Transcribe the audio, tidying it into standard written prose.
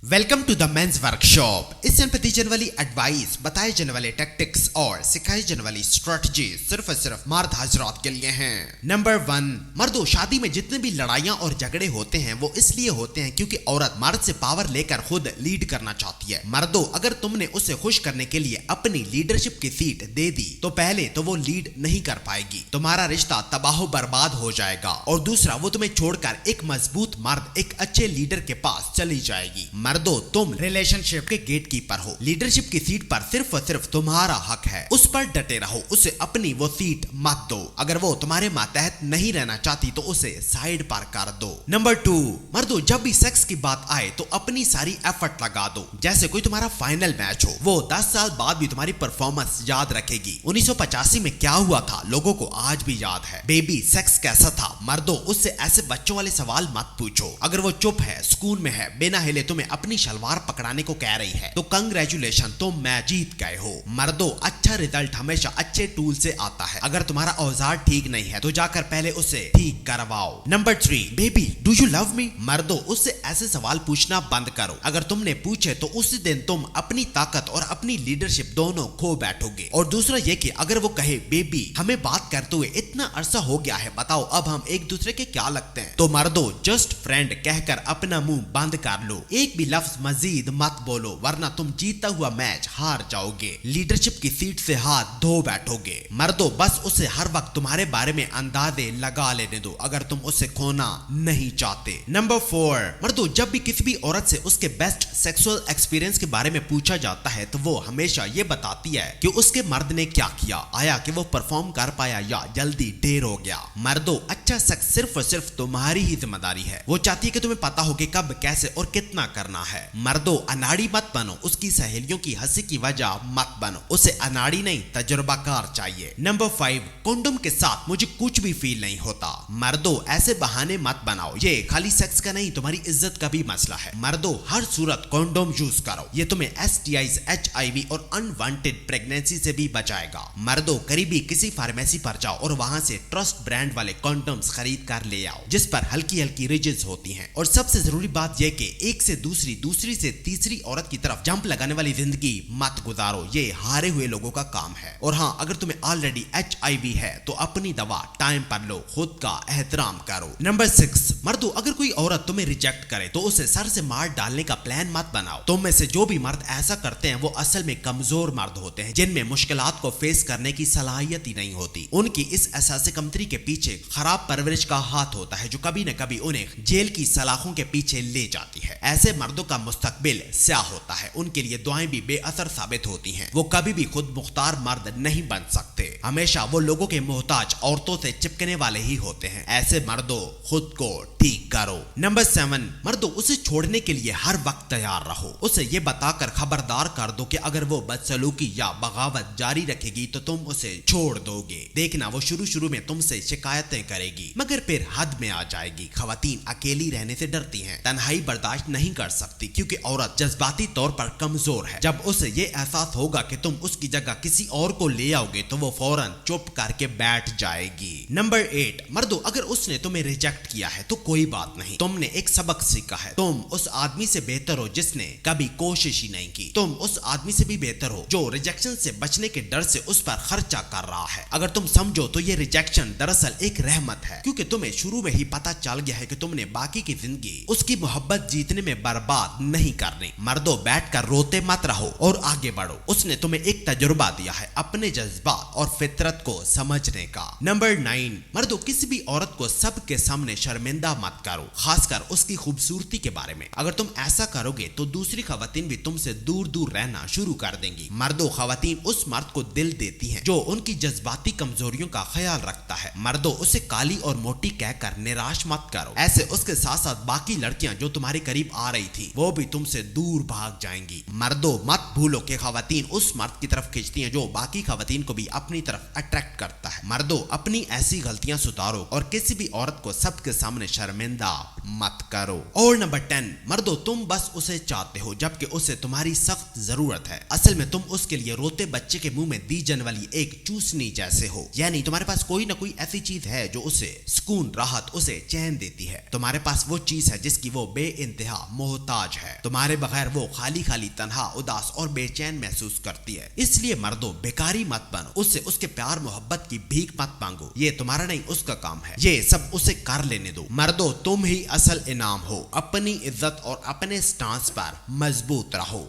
Welcome to the men's workshop. इस channel पर दी जाने वाली एडवाइस, बताए जाने वाले टैक्टिक्स और सिखाई जाने वाली स्ट्रेटजी सिर्फ और सिर्फ मर्द हजरात के लिए हैं। नंबर 1, मर्दों, शादी में जितने भी लड़ाइयां और झगड़े होते हैं वो इसलिए होते हैं क्योंकि औरत मर्द से पावर लेकर खुद लीड करना चाहती है। मर्दों, अगर तुमने उसे खुश करने के लिए अपनी लीडरशिप की सीट दे दी तो पहले तो वो लीड नहीं कर पाएगी, तुम्हारा रिश्ता तबाह बर्बाद हो जाएगा, और दूसरा वो तुम्हें छोड़कर एक मजबूत मर्द, एक अच्छे लीडर के पास चली जाएगी। मर्दों, तुम रिलेशनशिप के गेट कीपर हो, लीडरशिप की सीट पर सिर्फ और सिर्फ तुम्हारा हक है, उस पर डटे रहो, उसे अपनी वो सीट मत दो। अगर वो तुम्हारे मातहत नहीं रहना चाहती तो उसे साइड पर कर दो। नंबर 2, मर्दों, जब भी सेक्स की बात आए तो अपनी सारी एफर्ट लगा दो, जैसे कोई तुम्हारा फाइनल मैच हो। वो 10 साल बाद भी तुम्हारी परफॉर्मेंस याद रखेगी। 1985 में क्या हुआ था लोगों को आज भी याद है। बेबी, सेक्स कैसा था? मर्दों, उससे ऐसे बच्चों वाले सवाल मत पूछो। अगर वो चुप है, सुकून में है, बिना हिले तुम्हें अपनी शलवार पकड़ाने को कह रही है तो कंग्रेचुलेशन, तुम मैच जीत गए हो। मर्दों, अच्छा रिजल्ट हमेशा अच्छे टूल से आता है। अगर तुम्हारा औजार ठीक नहीं है तो जाकर पहले उसे ठीक करवाओ। Number 3, baby do you love me? मर्दों, उससे ऐसे सवाल पूछना बंद करो। अगर तुमने पूछे तो उसी दिन तुम अपनी ताकत और अपनी लीडरशिप दोनों खो बैठोगे। और दूसरा ये कि अगर वो कहे बेबी हमें बात करते हुए इतना अरसा हो गया है, बताओ अब हम एक दूसरे के क्या लगते हैं, तो मर्दों जस्ट फ्रेंड कहकर अपना मुंह बंद कर लो। एक भी लफ्ज मजीद मत बोलो वरना तुम जीता हुआ मैच हार जाओगे, लीडरशिप की सीट से हाथ धो बैठोगे। मर्दों, बस उसे हर वक्त तुम्हारे बारे में अंदाजे लगा लेने दो अगर तुम उसे खोना नहीं चाहते। नंबर 4, मर्दों, जब भी किसी भी औरत से उसके बेस्ट सेक्सुअल एक्सपीरियंस के बारे में पूछा जाता है तो वो हमेशा ये बताती है कि उसके मर्द ने क्या किया, आया कि वो परफॉर्म कर पाया या जल्दी ढेर हो गया। मर्दों, अच्छा सेक्स सिर्फ और सिर्फ तुम्हारी ही जिम्मेदारी है। वो चाहती है कि तुम्हें पता हो कि कब, कैसे और कितना करना है। मर्दों, अनाड़ी मत बनो, उसकी सहेलियों की हंसी की वजह मत बनो, उसे अनाड़ी नहीं तजुर्बाकार चाहिए। नंबर 5, कंडोम के साथ मुझे कुछ भी फील नहीं होता। मर्दों, ऐसे बहाने मत बनाओ, ये खाली सेक्स का नहीं तुम्हारी इज्जत का भी मसला है। मर्दों, हर सूरत कंडोम यूज करो, ये तुम्हें STIs, HIV और अनवांटेड प्रेगनेंसी से भी बचाएगा। मर्दों, करीबी किसी फार्मेसी पर जाओ और वहां से ट्रस्ट ब्रांड वाले कंडोम्स खरीद कर ले आओ जिस पर हल्की हल्की रिजेस होती हैं। और सबसे जरूरी बात यह कि एक से दूसरी, दूसरी से तीसरी औरत की तरफ जंप लगाने वाली जिंदगी मत गुजारो, ये हारे हुए लोगों का काम है। और हाँ, अगर तुम्हें ऑलरेडी HIV है तो अपनी दवा टाइम पर लो, खुद का एहतराम करो। नंबर 6, मर्दों, अगर कोई औरत तुम्हें रिजेक्ट करे तो उसे सर से मार डालने का प्लान मत बनाओ। तुम में से जो भी मर्द ऐसा करते हैं वो असल में कमजोर मर्द होते हैं जिनमें मुश्किलात को फेस करने की सलाहियत ही नहीं होती। उनकी इस एहसास कमतरी के पीछे खराब परवरिश का हाथ होता है जो कभी न कभी उन्हें जेल की सलाखों के पीछे ले जाती है। ऐसे मर्दों का मुस्तकबिल स्याह होता है, उनके लिए दुआएं भी बेअसर साबित होती हैं। वो कभी भी खुद मुख्तार मर्द नहीं बन सकते, हमेशा वो लोगों के मोहताज औरतों से चिपकने वाले ही होते हैं। ऐसे मर्दों, खुद को ठीक करो। नंबर 7, मर्दों, उसे छोड़ने के लिए हर वक्त तैयार रहो। उसे ये बताकर खबरदार कर दो कि अगर वो बदसलूकी या बगावत जारी रखेगी तो तुम उसे छोड़ दोगे। देखना, वो शुरू में तुमसे शिकायतें करेगी मगर फिर हद में आ जाएगी। खवातीन अकेली रहने से डरती हैं, तन्हाई बर्दाश्त नहीं कर सकती क्योंकि औरत जज्बाती तौर पर कमजोर है। जब उसे ये एहसास होगा कि तुम उसकी जगह किसी और को ले आओगे तो वो फौरन चुप करके बैठ जाएगी। नंबर 8, मर्दों, अगर उसने तुम्हें रिजेक्ट किया है तो कोई बात नहीं, तुमने एक सबक सीखा है। तुम उस आदमी से बेहतर हो जिसने कभी कोशिश ही नहीं की। तुम उस आदमी से भी बेहतर हो जो रिजेक्शन से बचने के डर से उस पर खर्चा कर रहा है। अगर तुम समझो तो ये रिजेक्शन दरअसल एक रहमत है क्योंकि तुम्हें शुरू में ही पता चल गया है कि तुमने बाकी की जिंदगी उसकी मोहब्बत जीतने में बर्बाद नहीं करनी। मर्दों, बैठकर रोते मत रहो और आगे बढ़ो। उसने तुम्हें एक तजुर्बा दिया है अपने जज्बात और फितरत को समझने का। नंबर 9, मर्दों, किसी भी औरत को सबके सामने शर्मिंदा मत करो, खासकर उसकी खूबसूरती के बारे में। अगर तुम ऐसा करोगे तो दूसरी खवातीन भी तुमसे दूर दूर रहना शुरू कर देंगी। मर्दों, खवातीन उस मर्द को दिल देती हैं जो उनकी जज्बाती कमजोरियों का ख्याल रखता है। मर्दों, उसे काली और मोटी कहकर निराश मत करो, ऐसे उसके साथ साथ बाकी लड़कियां जो तुम्हारे करीब आ रही थी वो भी तुमसे दूर भाग जाएंगी। मर्दों, मत भूलो कि खवातीन उस मर्द की तरफ खींचती हैं जो बाकी खवातीन को भी अपनी तरफ अट्रैक्ट करता है। मर्दों, अपनी ऐसी गलतियां सुधारो और किसी भी औरत को सबके सामने शर्मिंदा मत करो। और नंबर 10, मर्दों तुम बस उसे चाहते हो जबकि उसे तुम्हारी सख्त जरूरत है। असल में तुम उसके लिए रोते बच्चे के मुंह में दी जाने वाली एक चूसनी जैसे हो, यानी तुम्हारे पास कोई ना कोई ऐसी चीज है जो उसे सुकून, राहत, उसे चैन देती है। तुम्हारे पास वो चीज है जिसकी वो बेइंतहा मोहताज है। तुम्हारे बगैर वो खाली खाली, तन्हा, उदास और बेचैन महसूस करती है। इसलिए मर्दों बेकारी मत बनो, उससे उसके प्यार मोहब्बत की भीख मत मांगो, ये तुम्हारा नहीं उसका काम है, ये सब उसे कर लेने दो। मर्दों तुम ही असल इनाम हो, अपनी इज्जत और अपने स्टांस पर मजबूत रहो।